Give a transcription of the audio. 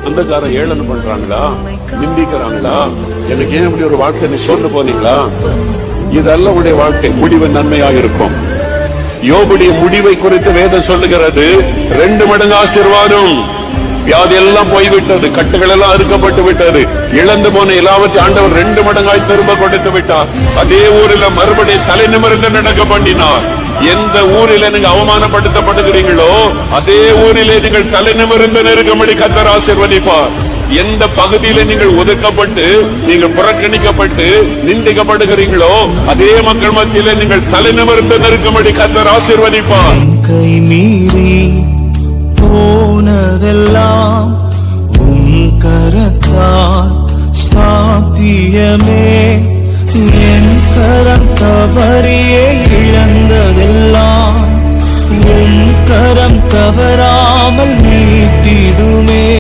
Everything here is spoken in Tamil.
சொந்தக்காரன் ஏளனம் பண்றாங்களா, நிந்திக்கிறாங்களா, எனக்கு ஏன் இப்படி ஒரு வாழ்க்கை நீ சொல்ல போனீங்களா? இதெல்லாம் உடைய வாழ்க்கை முடிவு நன்மையாக இருக்கும். யோபுடைய முடிவை குறித்து வேதம் சொல்லுகிறது 2 மடங்கு ஆசீர்வாதம். வியாதி எல்லாம் போய்விட்டது, கட்டுகள் எல்லாம் அறுக்கப்பட்டு விட்டது, இழந்து போன எல்லாவற்றையும் ஆண்டவர் 2 மடங்காய் திரும்ப கொடுத்து விட்டார். அதே ஊரில் மறுபடியும் தலை நிமிர்ந்து நடக்க பண்ணினார். எந்த ஊரில நீங்க அவமானப்படுத்தப்படுகிறீங்களோ அதே ஊரிலே நீங்கள் தலை நிமிர்ந்து நெருக்கமடி கர்த்தர் ஆசீர்வதிப்பார். எந்த பகுதியில நீங்கள் ஒதுக்கப்பட்டு நீங்கள் புறக்கணிக்கப்பட்டு நிந்திக்கப்படுகிறீங்களோ அதே மக்கள் மத்தியில நீங்கள் தலை நிமிர்ந்து நெருக்கமடி கர்த்தர் ஆசீர்வதிப்பார். கை மீறி போனதெல்லாம் உம் கரத்தால் சாத்தியமே. என் கரம் தவறியே இழந்ததெல்லாம் உம் கரம் தவறாமல் நீட்டிடுமே.